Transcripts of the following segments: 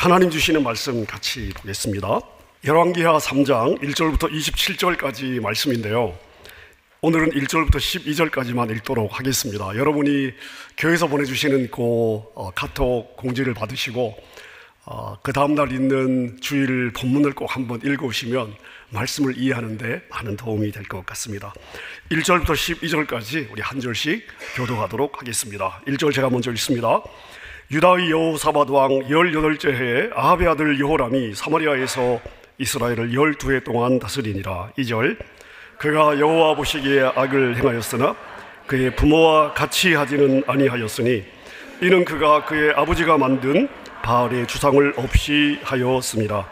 하나님 주시는 말씀 같이 보겠습니다. 열왕기하 3장 1절부터 27절까지 말씀인데요, 오늘은 1절부터 12절까지만 읽도록 하겠습니다. 여러분이 교회에서 보내주시는 카톡 공지를 받으시고 그 다음날 있는 주일 본문을 꼭 한번 읽으시면 말씀을 이해하는 데 많은 도움이 될 것 같습니다. 1절부터 12절까지 우리 한 절씩 교독하도록 하겠습니다. 1절 제가 먼저 읽습니다. 유다의 여호사밧 왕 18째 해에 아합의 아들 여호람이 사마리아에서 이스라엘을 12해 동안 다스리니라. 2절 그가 여호와 보시기에 악을 행하였으나 그의 부모와 같이 하지는 아니하였으니 이는 그가 그의 아버지가 만든 바알의 주상을 없이 하였습니다.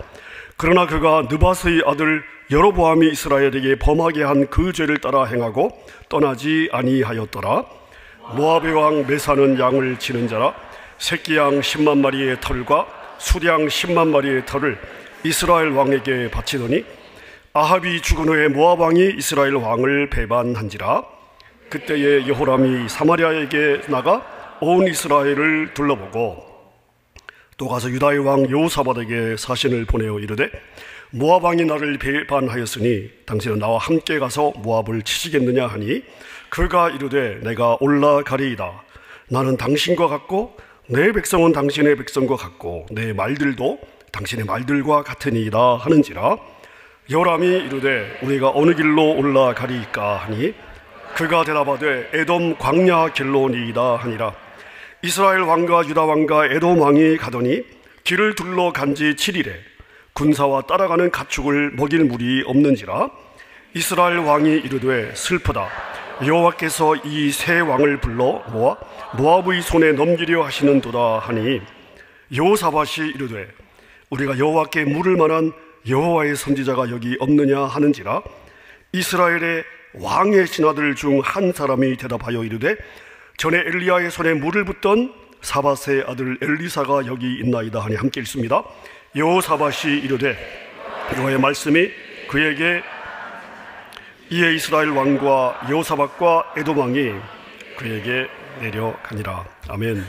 그러나 그가 느밧의 아들 여로보암이 이스라엘에게 범하게 한 그 죄를 따라 행하고 떠나지 아니하였더라. 모압의 왕 메사는 양을 치는 자라 새끼양 10만 마리의 털과 수량 10만 마리의 털을 이스라엘 왕에게 바치더니 아합이 죽은 후에 모압 왕이 이스라엘 왕을 배반한지라. 그때에 여호람이 사마리아에게 나가 온 이스라엘을 둘러보고 또 가서 유다의 왕 여호사밧에게 사신을 보내어 이르되 모압 왕이 나를 배반하였으니 당신은 나와 함께 가서 모압을 치시겠느냐 하니 그가 이르되 내가 올라가리이다. 나는 당신과 같고 내 백성은 당신의 백성과 같고 내 말들도 당신의 말들과 같으니이다 하는지라. 여호람이 이르되 우리가 어느 길로 올라가리이까 하니 그가 대답하되 에돔 광야 길로니이다 하니라. 이스라엘 왕과 유다 왕과 에돔 왕이 가더니 길을 둘러 간지 7일에 군사와 따라가는 가축을 먹일 물이 없는지라. 이스라엘 왕이 이르되 슬프다. 여호와께서 이 세 왕을 불러 모아 모압의 손에 넘기려 하시는도다 하니 여호사밧이 이르되 우리가 여호와께 물을 만한 여호와의 선지자가 여기 없느냐 하는지라. 이스라엘의 왕의 신하들 중 한 사람이 대답하여 이르되 전에 엘리야의 손에 물을 붓던 사밧의 아들 엘리사가 여기 있나이다 하니 함께 읽습니다. 여호사밧이 이르되 여호와의 말씀이 그에게 이에 이스라엘 왕과 여호사밧과 에돔 왕이 그에게 내려가니라. 아멘.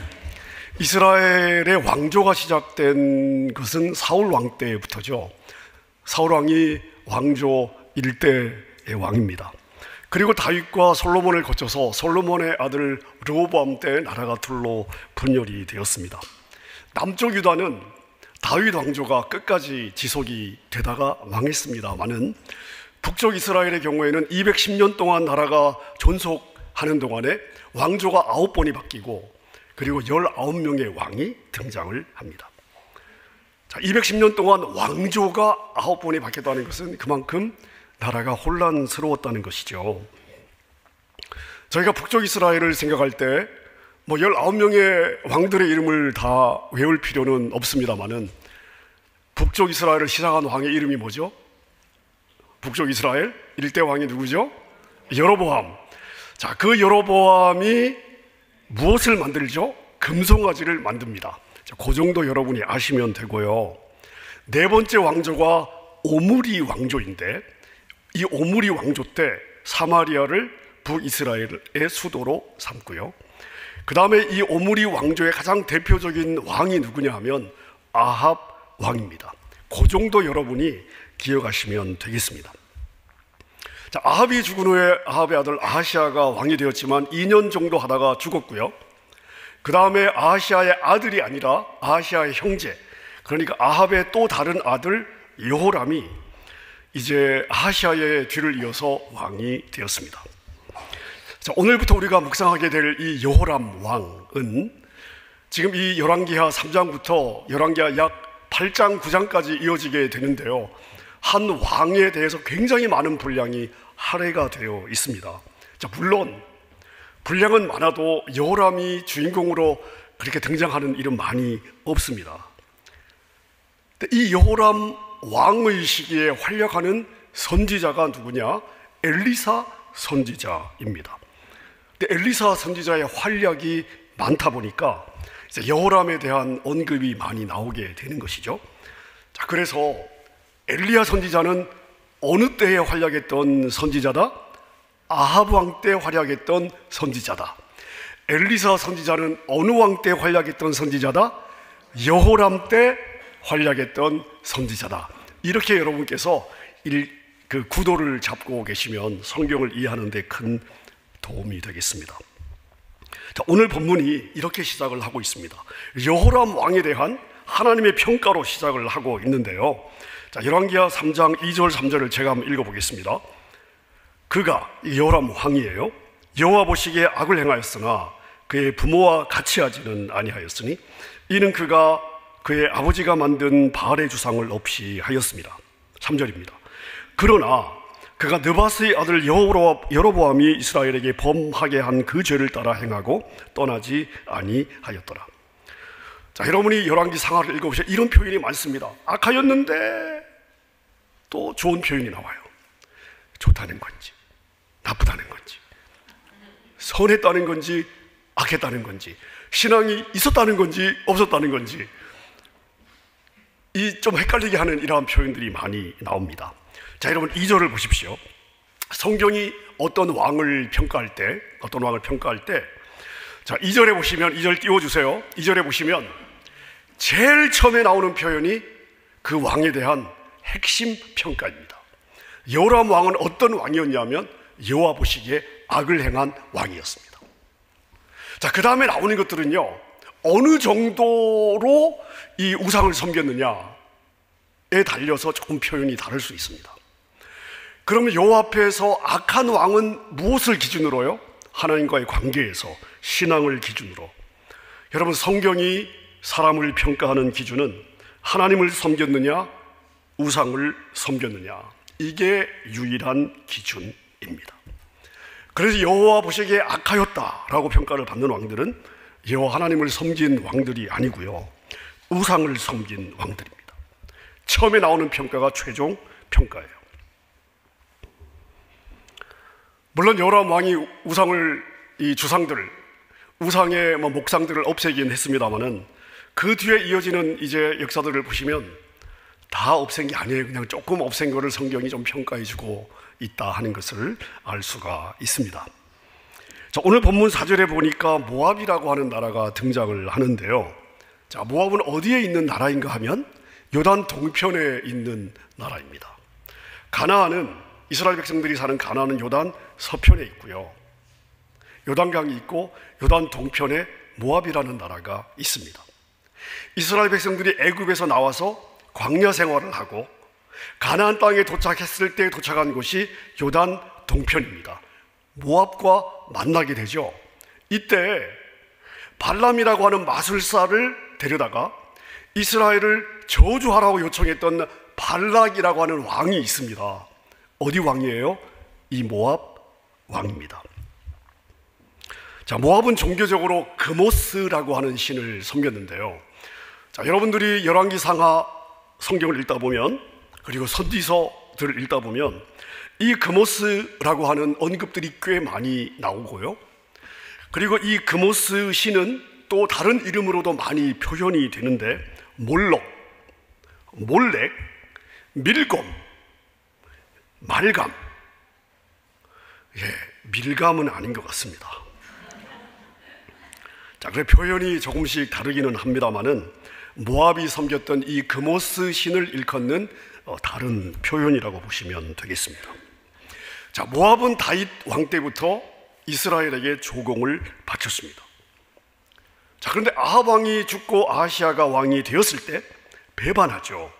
이스라엘의 왕조가 시작된 것은 사울 왕 때부터죠. 사울 왕이 왕조 1대의 왕입니다. 그리고 다윗과 솔로몬을 거쳐서 솔로몬의 아들 르호보암 때 나라가 둘로 분열이 되었습니다. 남쪽 유다는 다윗 왕조가 끝까지 지속이 되다가 망했습니다만은 북쪽 이스라엘의 경우에는 210년 동안 나라가 존속하는 동안에 왕조가 9번이 바뀌고 그리고 19명의 왕이 등장을 합니다. 자, 210년 동안 왕조가 9번이 바뀌었다는 것은 그만큼 나라가 혼란스러웠다는 것이죠. 저희가 북쪽 이스라엘을 생각할 때 19명의 왕들의 이름을 다 외울 필요는 없습니다만은 북쪽 이스라엘을 시작한 왕의 이름이 뭐죠? 북쪽 이스라엘 1대 왕이 누구죠? 여로보암. 자, 그 여로보암이 무엇을 만들죠? 금송아지를 만듭니다. 자, 그 정도 여러분이 아시면 되고요. 네 번째 왕조가 오므리 왕조인데 이 오므리 왕조 때 사마리아를 북이스라엘의 수도로 삼고요. 그 다음에 이 오므리 왕조의 가장 대표적인 왕이 누구냐 하면 아합 왕입니다. 그 정도 여러분이 기억하시면 되겠습니다. 자, 아합이 죽은 후에 아합의 아들 아하시아가 왕이 되었지만 2년 정도 하다가 죽었고요. 그 다음에 아하시아의 아들이 아니라 아하시아의 형제, 그러니까 아합의 또 다른 아들 여호람이 이제 아하시아의 뒤를 이어서 왕이 되었습니다. 자, 오늘부터 우리가 묵상하게 될 이 여호람 왕은 지금 이 열왕기하 3장부터 열왕기하 약 8장, 9장까지 이어지게 되는데요, 한 왕에 대해서 굉장히 많은 분량이 할애가 되어 있습니다. 자, 물론 분량은 많아도 여호람이 주인공으로 그렇게 등장하는 일은 많이 없습니다. 이 여호람 왕의 시기에 활약하는 선지자가 누구냐? 엘리사 선지자입니다. 근데 엘리사 선지자의 활약이 많다 보니까 이제 여호람에 대한 언급이 많이 나오게 되는 것이죠. 자, 그래서 엘리야 선지자는 어느 때에 활약했던 선지자다? 아합 왕 때 활약했던 선지자다. 엘리사 선지자는 어느 왕 때 활약했던 선지자다? 여호람 때 활약했던 선지자다. 이렇게 여러분께서 그 구도를 잡고 계시면 성경을 이해하는 데 큰 도움이 되겠습니다. 자, 오늘 본문이 이렇게 시작을 하고 있습니다. 여호람 왕에 대한 하나님의 평가로 시작을 하고 있는데요. 자, 열왕기하 3장 2절 3절을 제가 한번 읽어보겠습니다. 그가, 여호람 왕이에요, 여호와 보시기에 악을 행하였으나 그의 부모와 같이 하지는 아니하였으니 이는 그가 그의 아버지가 만든 바알의 주상을 없이 하였습니다. 3절입니다. 그러나 그가 느바스의 아들 여로보암이 이스라엘에게 범하게 한 그 죄를 따라 행하고 떠나지 아니하였더라. 자, 여러분이 열왕기 상하를 읽어보시면 이런 표현이 많습니다. 악하였는데 또 좋은 표현이 나와요. 좋다는 건지 나쁘다는 건지, 선했다는 건지 악했다는 건지, 신앙이 있었다는 건지 없었다는 건지, 이 좀 헷갈리게 하는 이러한 표현들이 많이 나옵니다. 자, 여러분 2절을 보십시오. 성경이 어떤 왕을 평가할 때, 자, 2절에 보시면, 2절 띄워주세요. 2절에 보시면 제일 처음에 나오는 표현이 그 왕에 대한 핵심 평가입니다. 여호람 왕은 어떤 왕이었냐면 여호와 보시기에 악을 행한 왕이었습니다. 자, 그 다음에 나오는 것들은요, 어느 정도로 이 우상을 섬겼느냐에 달려서 조금 표현이 다를 수 있습니다. 그러면 여호와 앞에서 악한 왕은 무엇을 기준으로요? 하나님과의 관계에서, 신앙을 기준으로. 여러분, 성경이 사람을 평가하는 기준은 하나님을 섬겼느냐, 우상을 섬겼느냐, 이게 유일한 기준입니다. 그래서 여호와 보시기에 악하였다라고 평가를 받는 왕들은 여호와 하나님을 섬긴 왕들이 아니고요, 우상을 섬긴 왕들입니다. 처음에 나오는 평가가 최종 평가예요. 물론 여호람 왕이 이 주상들을, 우상의 목상들을 없애긴 했습니다만은 그 뒤에 이어지는 이제 역사들을 보시면 다 없앤 게 아니에요. 그냥 조금 없앤 거를 성경이 좀 평가해주고 있다 하는 것을 알 수가 있습니다. 자, 오늘 본문 4절에 보니까 모압이라고 하는 나라가 등장을 하는데요. 자, 모압은 어디에 있는 나라인가 하면 요단 동편에 있는 나라입니다. 가나안은, 이스라엘 백성들이 사는 가나안은 요단 서편에 있고요, 요단강이 있고 요단 동편에 모압이라는 나라가 있습니다. 이스라엘 백성들이 애굽에서 나와서 광야 생활을 하고 가나안 땅에 도착했을 때 도착한 곳이 요단 동편입니다. 모압과 만나게 되죠. 이때 발람이라고 하는 마술사를 데려다가 이스라엘을 저주하라고 요청했던 발락이라고 하는 왕이 있습니다. 어디 왕이에요? 이 모압 왕입니다. 자, 모압은 종교적으로 그모스라고 하는 신을 섬겼는데요. 자, 여러분들이 열왕기 상하 성경을 읽다 보면, 그리고 선지서들을 읽다 보면 이 그모스라고 하는 언급들이 꽤 많이 나오고요, 그리고 이 그모스 신은 또 다른 이름으로도 많이 표현이 되는데 몰록, 몰렉, 밀검, 말감. 밀감은 아닌 것 같습니다. 자, 그래 표현이 조금씩 다르기는 합니다만은 모압이 섬겼던 이 그모스 신을 일컫는 다른 표현이라고 보시면 되겠습니다. 자, 모압은 다윗 왕 때부터 이스라엘에게 조공을 바쳤습니다. 자, 그런데 아합 왕이 죽고 아하시아가 왕이 되었을 때 배반하죠.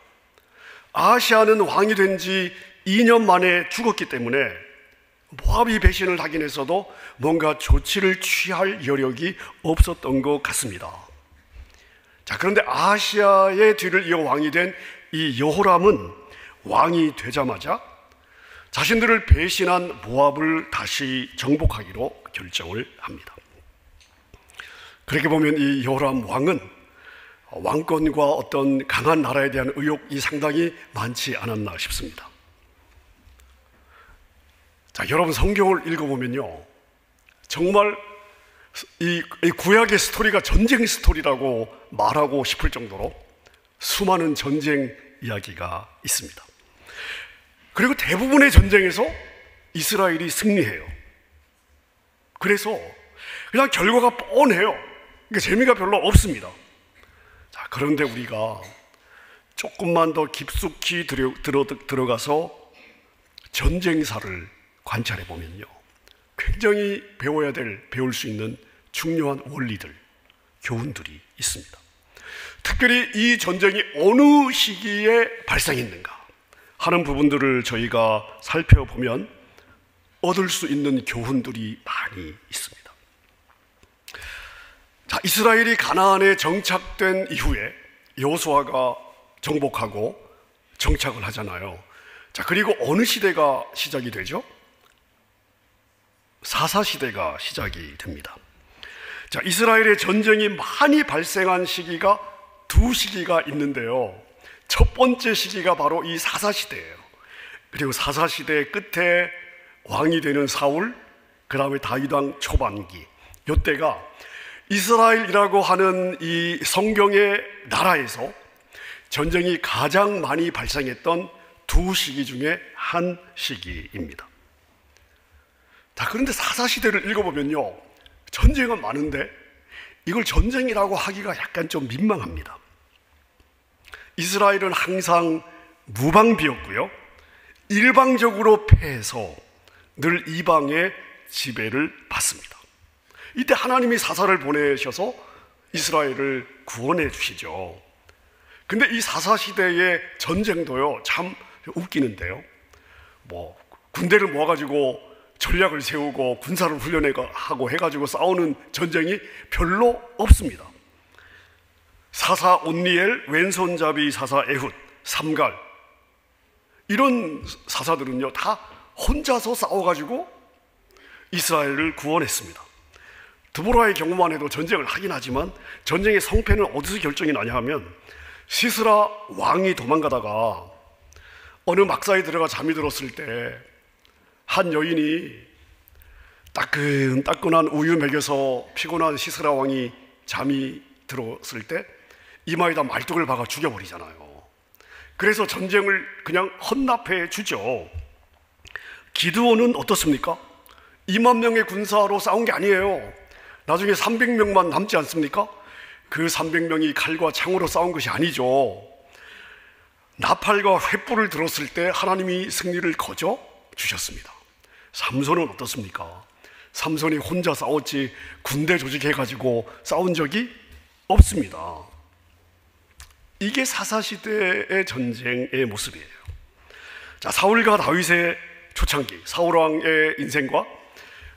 아하시아는 왕이 된 지 2년 만에 죽었기 때문에 모압이 배신을 하긴 했어도 뭔가 조치를 취할 여력이 없었던 것 같습니다. 자, 그런데 아하시아의 뒤를 이어 왕이 된 이 여호람은 왕이 되자마자 자신들을 배신한 모압을 다시 정복하기로 결정을 합니다. 그렇게 보면 이 여호람 왕은 왕권과 어떤 강한 나라에 대한 의욕이 상당히 많지 않았나 싶습니다. 자, 여러분 성경을 읽어보면요, 정말 이 구약의 스토리가 전쟁 스토리라고 말하고 싶을 정도로 수많은 전쟁 이야기가 있습니다. 그리고 대부분의 전쟁에서 이스라엘이 승리해요. 그래서 그냥 결과가 뻔해요. 그러니까 재미가 별로 없습니다. 자, 그런데 우리가 조금만 더 깊숙이 들어가서 전쟁사를 관찰해 보면요, 굉장히 배울 수 있는 중요한 원리들, 교훈들이 있습니다. 특별히 이 전쟁이 어느 시기에 발생했는가 하는 부분들을 저희가 살펴보면 얻을 수 있는 교훈들이 많이 있습니다. 자, 이스라엘이 가나안에 정착된 이후에 여호수아가 정복하고 정착을 하잖아요. 자, 그리고 어느 시대가 시작이 되죠? 사사시대가 시작이 됩니다. 자, 이스라엘의 전쟁이 많이 발생한 시기가 두 시기가 있는데요, 첫 번째 시기가 바로 이 사사시대예요. 그리고 사사시대의 끝에 왕이 되는 사울, 그 다음에 다윗왕 초반기, 이때가 이스라엘이라고 하는 이 성경의 나라에서 전쟁이 가장 많이 발생했던 두 시기 중에 한 시기입니다. 자, 그런데 사사시대를 읽어보면요, 전쟁은 많은데 이걸 전쟁이라고 하기가 약간 좀 민망합니다. 이스라엘은 항상 무방비였고요, 일방적으로 패해서 늘 이방의 지배를 받습니다. 이때 하나님이 사사를 보내셔서 이스라엘을 구원해 주시죠. 근데 이 사사시대의 전쟁도요, 참 웃기는데요, 군대를 모아가지고 전략을 세우고 군사를 훈련하고 해가지고 싸우는 전쟁이 별로 없습니다. 사사 온니엘, 왼손잡이 사사 에훗, 삼갈, 이런 사사들은요 다 혼자서 싸워가지고 이스라엘을 구원했습니다. 드보라의 경우만 해도 전쟁을 하긴 하지만 전쟁의 성패는 어디서 결정이 나냐 하면, 시스라 왕이 도망가다가 어느 막사에 들어가 잠이 들었을 때 한 여인이 따끈따끈한 우유 먹여서 피곤한 시스라 왕이 잠이 들었을 때 이마에다 말뚝을 박아 죽여버리잖아요. 그래서 전쟁을 그냥 헌납해 주죠. 기드온은 어떻습니까? 2만 명의 군사로 싸운 게 아니에요. 나중에 300명만 남지 않습니까? 그 300명이 칼과 창으로 싸운 것이 아니죠. 나팔과 횃불을 들었을 때 하나님이 승리를 거저 주셨습니다. 삼손은 어떻습니까? 삼손이 혼자 싸웠지 군대 조직해가지고 싸운 적이 없습니다. 이게 사사시대의 전쟁의 모습이에요. 자, 사울과 다윗의 초창기, 사울 왕의 인생과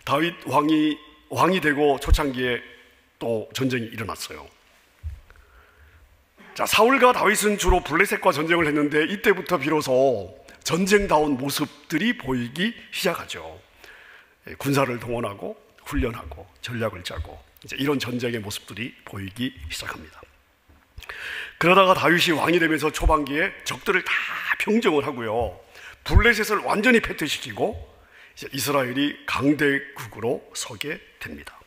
다윗 왕이 되고 초창기에 또 전쟁이 일어났어요. 자, 사울과 다윗은 주로 블레셋과 전쟁을 했는데 이때부터 비로소 전쟁다운 모습들이 보이기 시작하죠. 군사를 동원하고 훈련하고 전략을 짜고 이제 이런 전쟁의 모습들이 보이기 시작합니다. 그러다가 다윗이 왕이 되면서 초반기에 적들을 다 평정을 하고요, 블레셋을 완전히 패퇴시키고 이제 이스라엘이 강대국으로 서게 됩니다.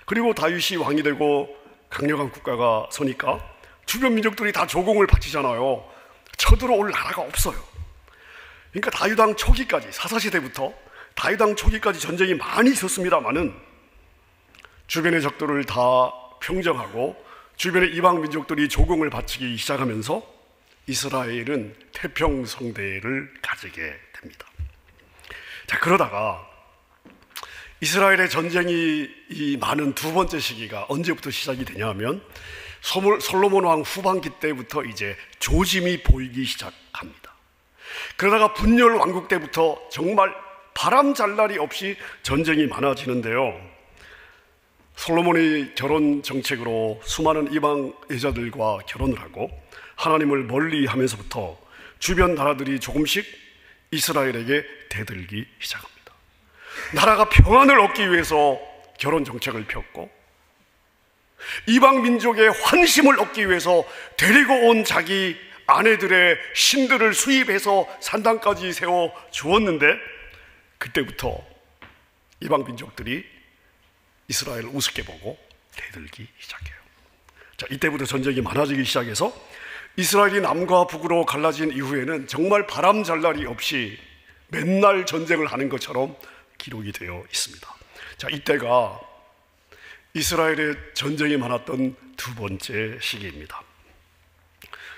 그리고 다윗이 왕이 되고 강력한 국가가 서니까 주변 민족들이 다 조공을 바치잖아요. 쳐들어올 나라가 없어요. 그러니까 다윗왕 초기까지, 사사시대부터 다윗왕 초기까지 전쟁이 많이 있었습니다마는 주변의 적들을 다 평정하고 주변의 이방 민족들이 조공을 바치기 시작하면서 이스라엘은 태평성대를 가지게 됩니다. 자, 그러다가 이스라엘의 전쟁이 이 많은 두 번째 시기가 언제부터 시작이 되냐 하면 솔로몬 왕 후반기 때부터 이제 조짐이 보이기 시작합니다. 그러다가 분열 왕국 때부터 정말 바람잘 날이 없이 전쟁이 많아지는데요, 솔로몬의 결혼 정책으로 수많은 이방 여자들과 결혼을 하고 하나님을 멀리 하면서부터 주변 나라들이 조금씩 이스라엘에게 대들기 시작합니다. 나라가 평안을 얻기 위해서 결혼 정책을 폈고 이방 민족의 환심을 얻기 위해서 데리고 온 자기 아내들의 신들을 수입해서 산당까지 세워 주었는데 그때부터 이방 민족들이 이스라엘을 우습게 보고 대들기 시작해요. 자, 이때부터 전쟁이 많아지기 시작해서 이스라엘이 남과 북으로 갈라진 이후에는 정말 바람잘 날이 없이 맨날 전쟁을 하는 것처럼 기록이 되어 있습니다. 자, 이때가 이스라엘의 전쟁이 많았던 두 번째 시기입니다.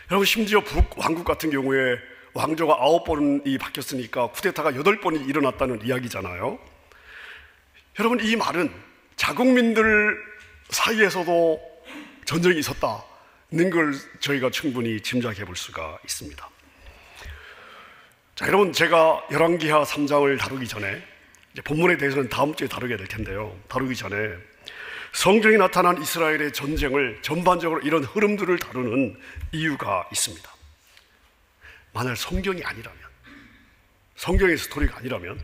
여러분, 심지어 북왕국 같은 경우에 왕조가 9번이 바뀌었으니까 쿠데타가 8번이 일어났다는 이야기잖아요. 여러분, 이 말은 자국민들 사이에서도 전쟁이 있었다는 걸 저희가 충분히 짐작해 볼 수가 있습니다. 자, 여러분, 제가 열왕기하 3장을 다루기 전에, 이제 본문에 대해서는 다음 주에 다루게 될 텐데요, 다루기 전에 성경에 나타난 이스라엘의 전쟁을 전반적으로 이런 흐름들을 다루는 이유가 있습니다. 만약 성경이 아니라면, 성경의 스토리가 아니라면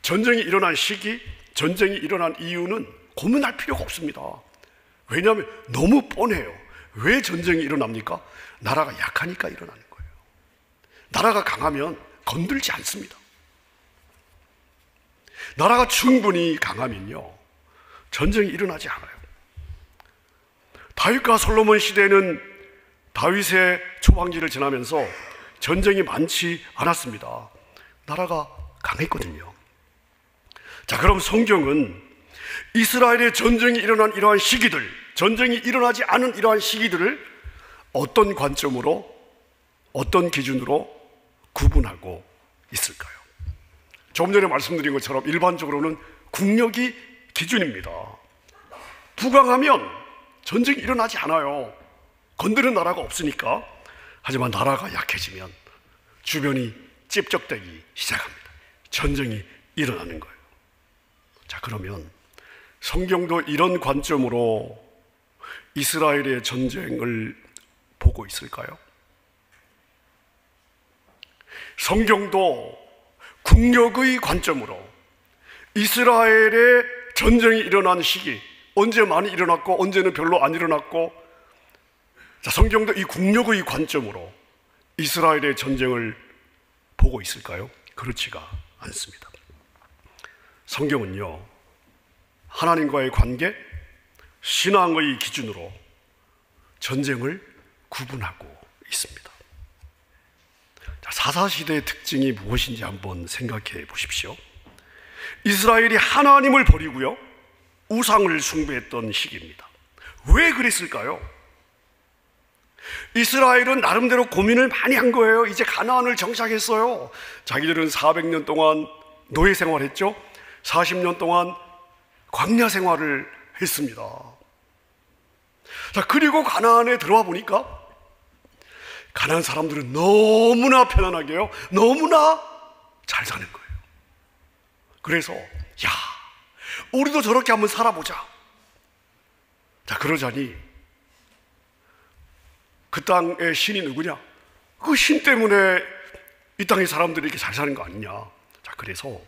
전쟁이 일어난 시기, 전쟁이 일어난 이유는 고민할 필요가 없습니다. 왜냐하면 너무 뻔해요. 왜 전쟁이 일어납니까? 나라가 약하니까 일어나는 거예요. 나라가 강하면 건들지 않습니다. 나라가 충분히 강하면요, 전쟁이 일어나지 않아요. 다윗과 솔로몬 시대는 다윗의 초반기를 지나면서 전쟁이 많지 않았습니다. 나라가 강했거든요. 자, 그럼 성경은 이스라엘의 전쟁이 일어난 이러한 시기들, 전쟁이 일어나지 않은 이러한 시기들을 어떤 관점으로, 어떤 기준으로 구분하고 있을까요? 조금 전에 말씀드린 것처럼 일반적으로는 국력이 기준입니다. 부강하면 전쟁이 일어나지 않아요. 건드는 나라가 없으니까. 하지만 나라가 약해지면 주변이 찝적대기 시작합니다. 전쟁이 일어나는 거예요. 자, 그러면 성경도 이런 관점으로 이스라엘의 전쟁을 보고 있을까요? 성경도 국력의 관점으로 이스라엘의 전쟁이 일어난 시기, 언제 많이 일어났고 언제는 별로 안 일어났고, 자, 성경도 이 국력의 관점으로 이스라엘의 전쟁을 보고 있을까요? 그렇지가 않습니다. 성경은요, 하나님과의 관계, 신앙의 기준으로 전쟁을 구분하고 있습니다. 자, 사사시대의 특징이 무엇인지 한번 생각해 보십시오. 이스라엘이 하나님을 버리고요, 우상을 숭배했던 시기입니다. 왜 그랬을까요? 이스라엘은 나름대로 고민을 많이 한 거예요. 이제 가나안을 정착했어요. 자기들은 400년 동안 노예 생활했죠. 40년 동안 광야 생활을 했습니다. 자, 그리고 가나안에 들어와 보니까 가나안 사람들은 너무나 편안하게요, 너무나 잘 사는 거예요. 그래서 야, 우리도 저렇게 한번 살아보자. 자, 그러자니 그 땅의 신이 누구냐? 그 신 때문에 이 땅의 사람들이 이렇게 잘 사는 거 아니냐. 자, 그래서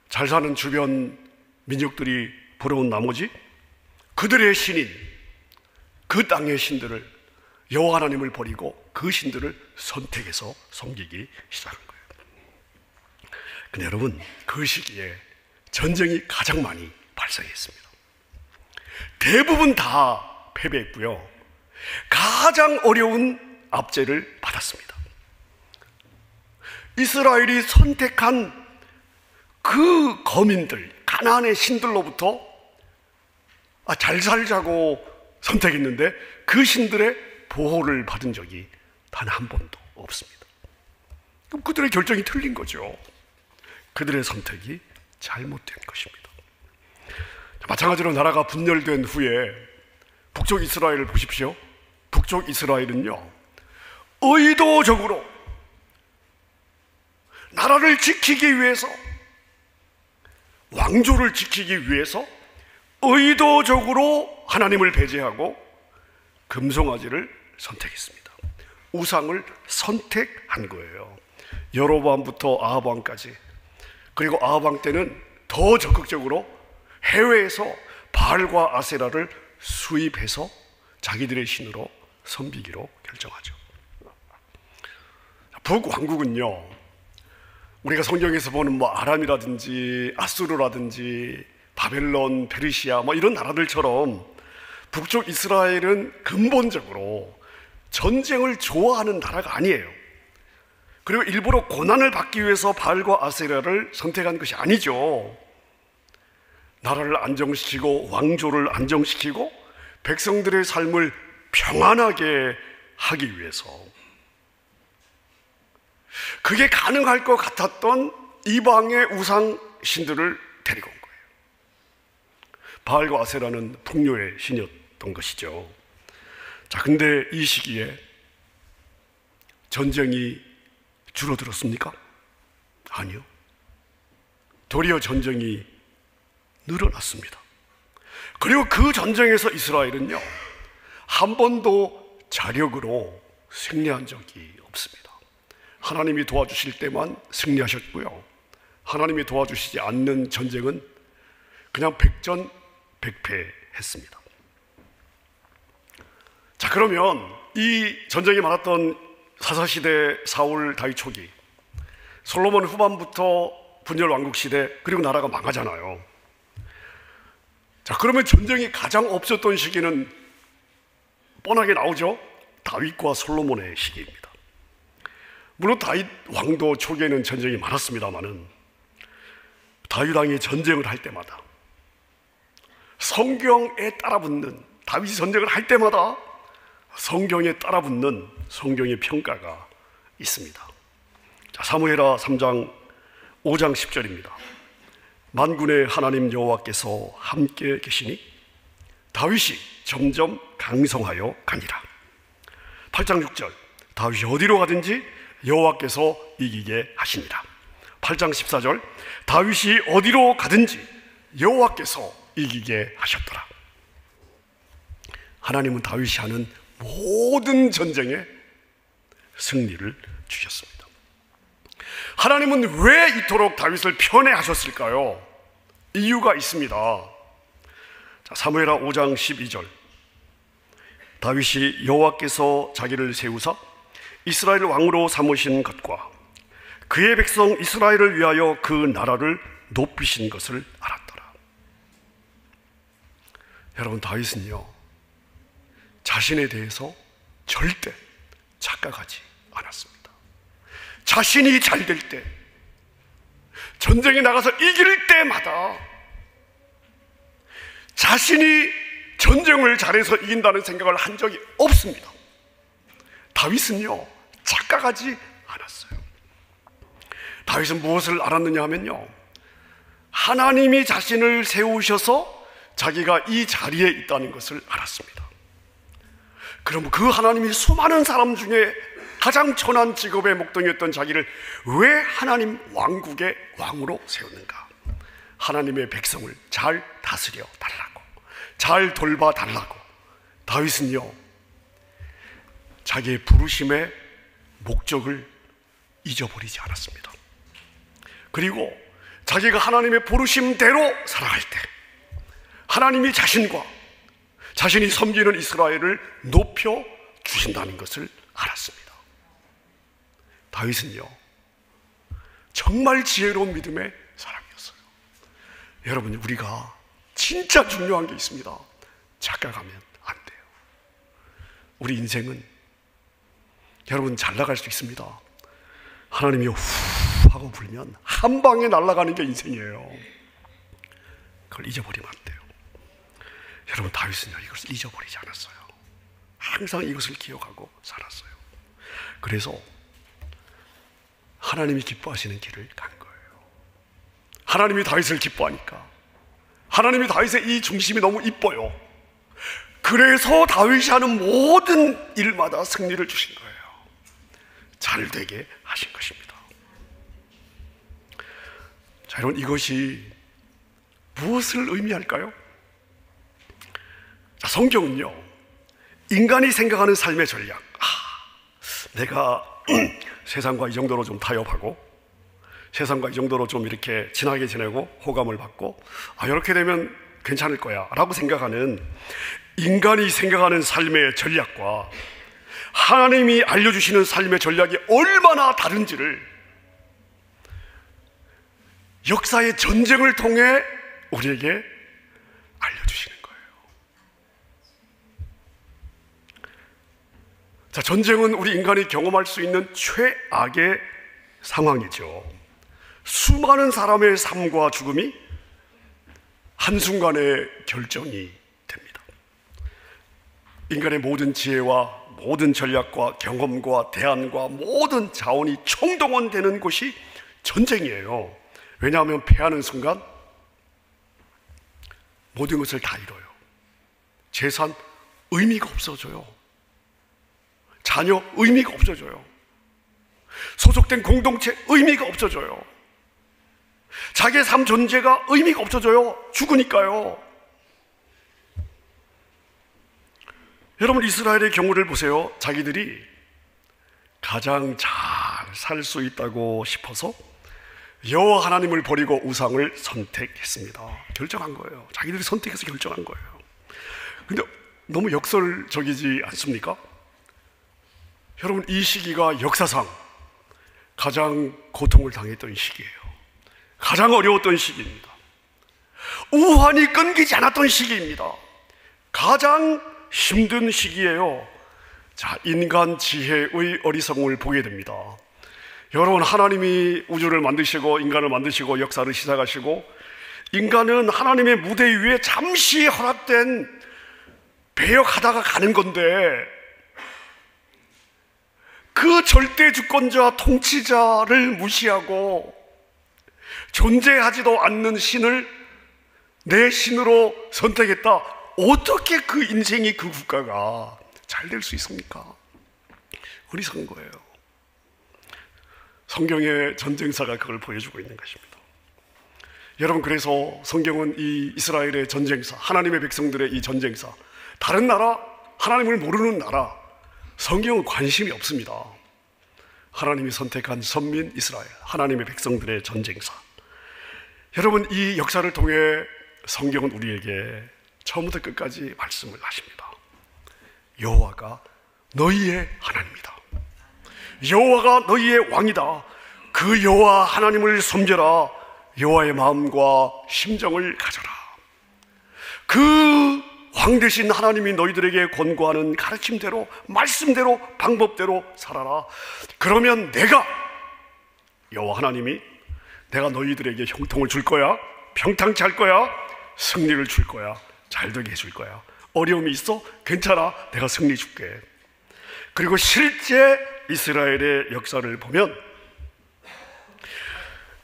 잘 사는 주변 민족들이 부러운 나머지 그들의 신인, 그 땅의 신들을, 여호와 하나님을 버리고 그 신들을 선택해서 섬기기 시작한 거예요. 근데 여러분, 그 시기에 전쟁이 가장 많이 발생했습니다. 대부분 다 패배했고요, 가장 어려운 압제를 받았습니다. 이스라엘이 선택한 그 거민들, 가나안의 신들로부터 잘 살자고 선택했는데 그 신들의 보호를 받은 적이 단 한 번도 없습니다. 그럼 그들의 결정이 틀린 거죠. 그들의 선택이 잘못된 것입니다. 마찬가지로 나라가 분열된 후에 북쪽 이스라엘을 보십시오. 북쪽 이스라엘은요, 의도적으로 나라를 지키기 위해서, 왕조를 지키기 위해서 의도적으로 하나님을 배제하고 금송아지를 선택했습니다. 우상을 선택한 거예요. 여로보암부터 아합 왕까지. 그리고 아합 왕 때는 더 적극적으로 해외에서 바알과 아세라를 수입해서 자기들의 신으로 섬기기로 결정하죠. 북왕국은요, 우리가 성경에서 보는 아람이라든지 아수르라든지 바벨론, 페르시아 이런 나라들처럼 북쪽 이스라엘은 근본적으로 전쟁을 좋아하는 나라가 아니에요. 그리고 일부러 고난을 받기 위해서 바알과 아세라를 선택한 것이 아니죠. 나라를 안정시키고 왕조를 안정시키고 백성들의 삶을 평안하게 하기 위해서, 그게 가능할 것 같았던 이방의 우상 신들을 데리고 온 거예요. 바알과 아세라는 풍요의 신이었던 것이죠. 자, 근데 이 시기에 전쟁이 줄어들었습니까? 아니요. 도리어 전쟁이 늘어났습니다. 그리고 그 전쟁에서 이스라엘은요, 한 번도 자력으로 승리한 적이 없습니다. 하나님이 도와주실 때만 승리하셨고요, 하나님이 도와주시지 않는 전쟁은 그냥 백전백패했습니다. 자, 그러면 이 전쟁이 많았던 사사시대 사울 다윗 초기, 솔로몬 후반부터 분열 왕국 시대, 그리고 나라가 망하잖아요. 자, 그러면 전쟁이 가장 없었던 시기는 뻔하게 나오죠. 다윗과 솔로몬의 시기입니다. 물론 다윗 왕도 초기에는 전쟁이 많았습니다만은, 다윗 왕이 전쟁을 할 때마다 성경에 따라붙는, 다윗이 전쟁을 할 때마다 성경에 따라붙는 성경의 평가가 있습니다. 자, 사무엘하 3장 5장 10절입니다. 만군의 하나님 여호와께서 함께 계시니 다윗이 점점 강성하여 가니라. 8장 6절, 다윗이 어디로 가든지 여호와께서 이기게 하시니라. 8장 14절, 다윗이 어디로 가든지 여호와께서 이기게 하셨더라. 하나님은 다윗이 하는 모든 전쟁에 승리를 주셨습니다. 하나님은 왜 이토록 다윗을 편애하셨을까요? 이유가 있습니다. 자, 사무엘하 5장 12절, 다윗이 여호와께서 자기를 세우사 이스라엘 왕으로 삼으신 것과 그의 백성 이스라엘을 위하여 그 나라를 높이신 것을 알았더라. 여러분, 다윗은요, 자신에 대해서 절대 착각하지 않았습니다. 자신이 잘 될 때, 전쟁에 나가서 이길 때마다 자신이 전쟁을 잘해서 이긴다는 생각을 한 적이 없습니다. 다윗은요, 착각하지 않았어요. 다윗은 무엇을 알았느냐 하면요, 하나님이 자신을 세우셔서 자기가 이 자리에 있다는 것을 알았습니다. 그럼 그 하나님이 수많은 사람 중에 가장 천한 직업의 목동이었던 자기를 왜 하나님 왕국의 왕으로 세웠는가? 하나님의 백성을 잘 다스려 달라고, 잘 돌봐 달라고. 다윗은요, 자기의 부르심의 목적을 잊어버리지 않았습니다. 그리고 자기가 하나님의 부르심대로 살아갈 때 하나님이 자신과 자신이 섬기는 이스라엘을 높여 주신다는 것을 알았습니다. 다윗은요, 정말 지혜로운 믿음의 사람이었어요. 여러분, 우리가 진짜 중요한 게 있습니다. 착각하면 안 돼요. 우리 인생은, 여러분, 잘 나갈 수 있습니다. 하나님이 후 하고 불면 한 방에 날아가는 게 인생이에요. 그걸 잊어버리면 안 돼요. 여러분, 다윗은요, 이것을 잊어버리지 않았어요. 항상 이것을 기억하고 살았어요. 그래서 하나님이 기뻐하시는 길을 간 거예요. 하나님이 다윗을 기뻐하니까, 하나님이 다윗의 이 중심이 너무 이뻐요. 그래서 다윗이 하는 모든 일마다 승리를 주신 거예요. 잘 되게 하신 것입니다. 자, 여러분, 이것이 무엇을 의미할까요? 자, 성경은요, 인간이 생각하는 삶의 전략, 내가 세상과 이 정도로 좀 타협하고, 세상과 이 정도로 좀 이렇게 친하게 지내고 호감을 받고, 이렇게 되면 괜찮을 거야 라고 생각하는 인간이 생각하는 삶의 전략과 하나님이 알려주시는 삶의 전략이 얼마나 다른지를 역사의 전쟁을 통해 우리에게 알려주시는 거예요. 자, 전쟁은 우리 인간이 경험할 수 있는 최악의 상황이죠. 수많은 사람의 삶과 죽음이 한순간에 결정이 됩니다. 인간의 모든 지혜와 모든 전략과 경험과 대안과 모든 자원이 총동원되는 곳이 전쟁이에요. 왜냐하면 패하는 순간 모든 것을 다 잃어요. 재산 의미가 없어져요. 자녀 의미가 없어져요. 소속된 공동체 의미가 없어져요. 자기의 삶 존재가 의미가 없어져요. 죽으니까요. 여러분, 이스라엘의 경우를 보세요. 자기들이 가장 잘 살 수 있다고 싶어서 여호와 하나님을 버리고 우상을 선택했습니다. 결정한 거예요. 자기들이 선택해서 결정한 거예요. 근데 너무 역설적이지 않습니까? 여러분, 이 시기가 역사상 가장 고통을 당했던 시기예요. 가장 어려웠던 시기입니다. 우환이 끊기지 않았던 시기입니다. 가장 힘든 시기예요. 자, 인간 지혜의 어리석음을 보게 됩니다. 여러분, 하나님이 우주를 만드시고 인간을 만드시고 역사를 시작하시고 인간은 하나님의 무대 위에 잠시 허락된 배역하다가 가는 건데 그 절대 주권자 통치자를 무시하고 존재하지도 않는 신을 내 신으로 선택했다. 어떻게 그 인생이, 그 국가가 잘 될 수 있습니까? 어리석은 거예요. 성경의 전쟁사가 그걸 보여주고 있는 것입니다. 여러분, 그래서 성경은 이 이스라엘의 전쟁사, 하나님의 백성들의 이 전쟁사, 다른 나라, 하나님을 모르는 나라, 성경은 관심이 없습니다. 하나님이 선택한 선민 이스라엘, 하나님의 백성들의 전쟁사. 여러분, 이 역사를 통해 성경은 우리에게 처음부터 끝까지 말씀을 하십니다. 여호와가 너희의 하나님이다. 여호와가 너희의 왕이다. 그 여호와 하나님을 섬겨라. 여호와의 마음과 심정을 가져라. 그 왕 되신 하나님이 너희들에게 권고하는 가르침대로, 말씀대로, 방법대로 살아라. 그러면 내가, 여호와 하나님이 내가 너희들에게 형통을 줄 거야. 평탄치 할 거야. 승리를 줄 거야. 잘되게 해줄 거야. 어려움이 있어? 괜찮아. 내가 승리 줄게. 그리고 실제 이스라엘의 역사를 보면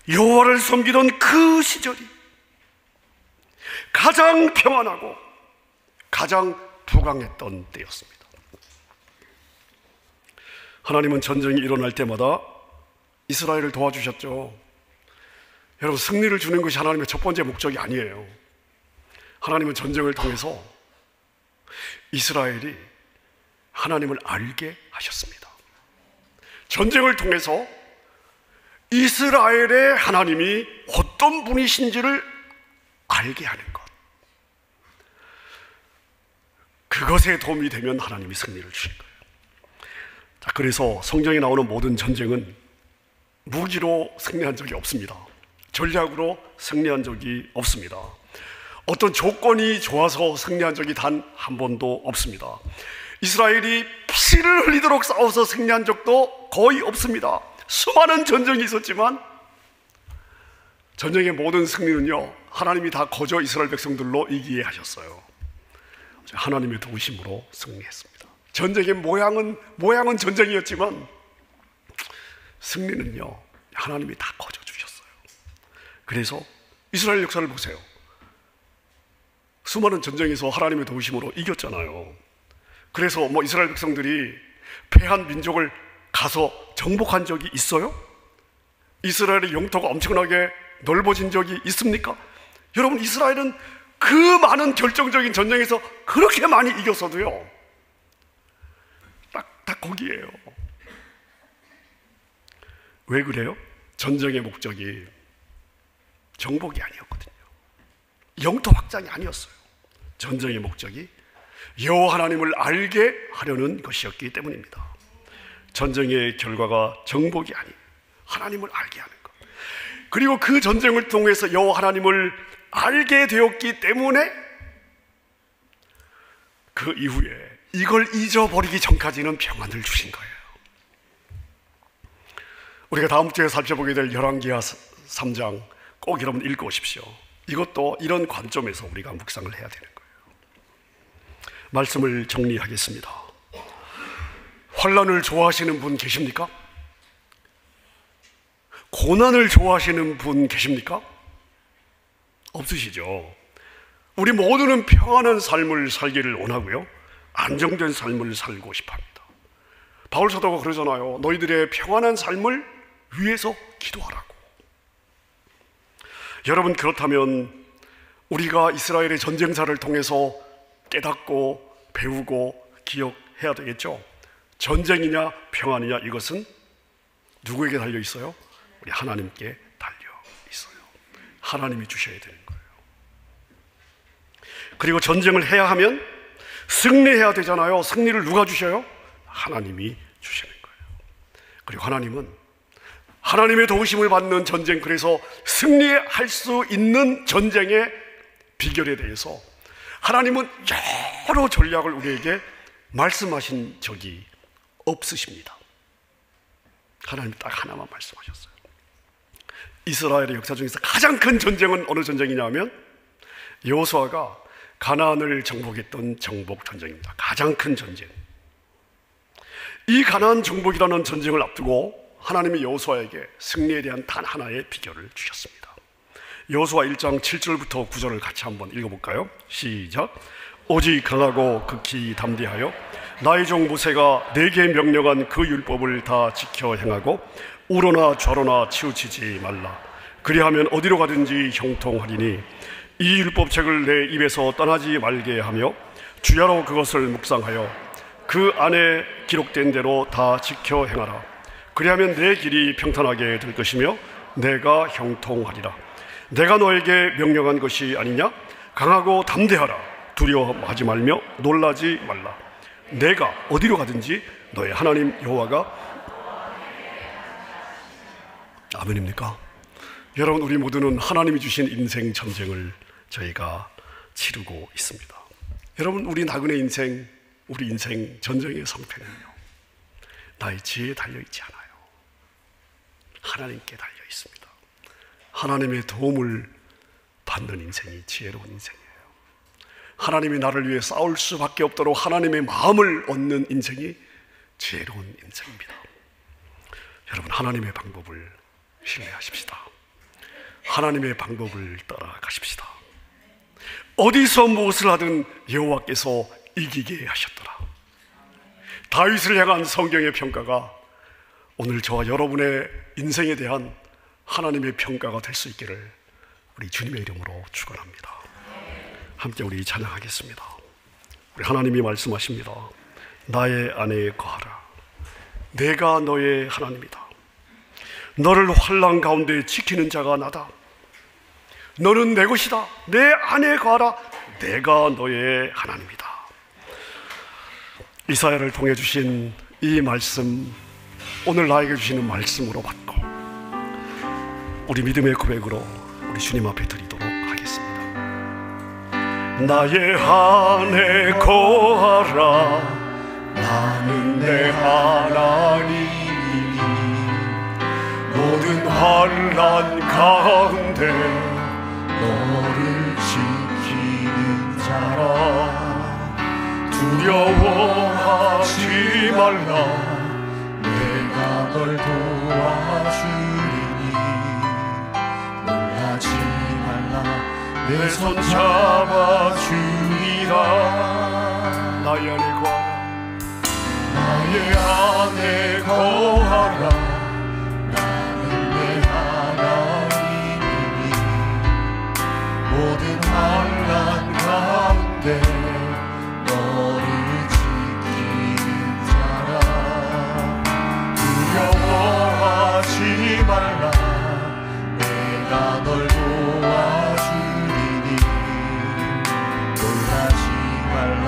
여호와를 섬기던 그 시절이 가장 평안하고 가장 부강했던 때였습니다. 하나님은 전쟁이 일어날 때마다 이스라엘을 도와주셨죠. 여러분, 승리를 주는 것이 하나님의 첫 번째 목적이 아니에요. 하나님은 전쟁을 통해서 이스라엘이 하나님을 알게 하셨습니다. 전쟁을 통해서 이스라엘의 하나님이 어떤 분이신지를 알게 하는 것, 그것에 도움이 되면 하나님이 승리를 주신 거예요. 자, 그래서 성경에 나오는 모든 전쟁은 무기로 승리한 적이 없습니다. 전략으로 승리한 적이 없습니다. 어떤 조건이 좋아서 승리한 적이 단 한 번도 없습니다. 이스라엘이 피를 흘리도록 싸워서 승리한 적도 거의 없습니다. 수많은 전쟁이 있었지만 전쟁의 모든 승리는요, 하나님이 다 거저 이스라엘 백성들로 이기게 하셨어요. 하나님의 도우심으로 승리했습니다. 전쟁의 모양은 전쟁이었지만 승리는요, 하나님이 다 거저 주셨어요. 그래서 이스라엘 역사를 보세요. 수많은 전쟁에서 하나님의 도우심으로 이겼잖아요. 그래서 이스라엘 백성들이 패한 민족을 가서 정복한 적이 있어요? 이스라엘의 영토가 엄청나게 넓어진 적이 있습니까? 여러분, 이스라엘은 그 많은 결정적인 전쟁에서 그렇게 많이 이겼어도요, 딱 거기에요. 왜 그래요? 전쟁의 목적이 정복이 아니었거든요. 영토 확장이 아니었어요. 전쟁의 목적이 여호와 하나님을 알게 하려는 것이었기 때문입니다. 전쟁의 결과가 정복이 아닌 하나님을 알게 하는 것, 그리고 그 전쟁을 통해서 여호와 하나님을 알게 되었기 때문에 그 이후에 이걸 잊어버리기 전까지는 평안을 주신 거예요. 우리가 다음 주에 살펴보게 될 열왕기하 3장 꼭 여러분 읽어오십시오. 이것도 이런 관점에서 우리가 묵상을 해야 되는 거예요. 말씀을 정리하겠습니다. 환난을 좋아하시는 분 계십니까? 고난을 좋아하시는 분 계십니까? 없으시죠. 우리 모두는 평안한 삶을 살기를 원하고요, 안정된 삶을 살고 싶어합니다. 바울 사도가 그러잖아요. 너희들의 평안한 삶을 위해서 기도하라고. 여러분, 그렇다면 우리가 이스라엘의 전쟁사를 통해서 깨닫고 배우고 기억해야 되겠죠. 전쟁이냐 평안이냐, 이것은 누구에게 달려 있어요? 우리 하나님께 달려 있어요. 하나님이 주셔야 되는 거예요. 그리고 전쟁을 해야 하면 승리해야 되잖아요. 승리를 누가 주셔요? 하나님이 주시는 거예요. 그리고 하나님은 하나님의 도우심을 받는 전쟁, 그래서 승리할 수 있는 전쟁의 비결에 대해서 하나님은 여러 전략을 우리에게 말씀하신 적이 없으십니다. 하나님 딱 하나만 말씀하셨어요. 이스라엘의 역사 중에서 가장 큰 전쟁은 어느 전쟁이냐면 여호수아가 가나안을 정복했던 정복 전쟁입니다. 가장 큰 전쟁. 이 가나안 정복이라는 전쟁을 앞두고 하나님이 여호수아에게 승리에 대한 단 하나의 비결을 주셨습니다. 여호수아 1장 7절부터 9절을 같이 한번 읽어볼까요? 시작. 오직 강하고 극히 담대하여 나의 종 모세가 내게 명령한 그 율법을 다 지켜 행하고 우로나 좌로나 치우치지 말라. 그리하면 어디로 가든지 형통하리니 이 율법책을 내 입에서 떠나지 말게 하며 주야로 그것을 묵상하여 그 안에 기록된 대로 다 지켜 행하라. 그리하면 내 길이 평탄하게 될 것이며 내가 형통하리라. 내가 너에게 명령한 것이 아니냐? 강하고 담대하라. 두려워하지 말며 놀라지 말라. 내가 어디로 가든지 너의 하나님 여호와가. 아멘입니까? 여러분, 우리 모두는 하나님이 주신 인생 전쟁을 저희가 치르고 있습니다. 여러분, 우리 나그네 인생, 우리 인생 전쟁의 성패는요, 나의 지혜에 달려있지 않아요. 하나님께 달려있습니다. 하나님의 도움을 받는 인생이 지혜로운 인생이에요. 하나님이 나를 위해 싸울 수밖에 없도록 하나님의 마음을 얻는 인생이 지혜로운 인생입니다. 여러분, 하나님의 방법을 신뢰하십시다. 하나님의 방법을 따라가십시다. 어디서 무엇을 하든 여호와께서 이기게 하셨더라. 다윗을 향한 성경의 평가가 오늘 저와 여러분의 인생에 대한 하나님의 평가가 될 수 있기를 우리 주님의 이름으로 축원합니다. 함께 우리 찬양하겠습니다. 우리 하나님이 말씀하십니다. 나의 안에 거하라. 내가 너의 하나님이다. 너를 환난 가운데 지키는 자가 나다. 너는 내 것이다. 내 안에 거하라. 내가 너의 하나님이다. 이사야를 통해 주신 이 말씀, 오늘 나에게 주시는 말씀으로 받고 우리 믿음의 고백으로 우리 주님 앞에 드리도록 하겠습니다. 나의 안에 거하라. 나는 내 하나님이니 모든 환난 가운데 너를 지키는 자라. 두려워하지 말라. 내가 널 도와주리니 놀라지 말라. 내 손 잡아주리라. 나의 안에 거하라. 나의 안에 거하라. 나는 내 하나님이니 모든 환난 가운데 너를 지키는 자라. 두려워하지 말라. 내가 널 도와주리니 놀라지 말라.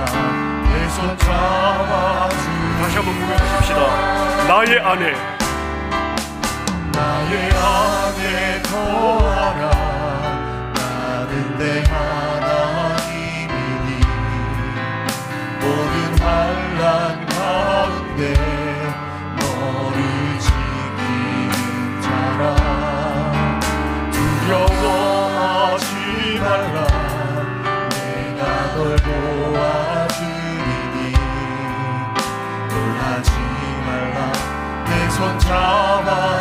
내 손 잡아주리니. 다시 한번 고백하십시다. 나의 안에, 나의 안에 거하라. 나는 내 하나님이니 모든 환난 가운데 너를 지키는 자라. 두려워하지 말라. 내가 널 도와주리니 놀라지 손 잡아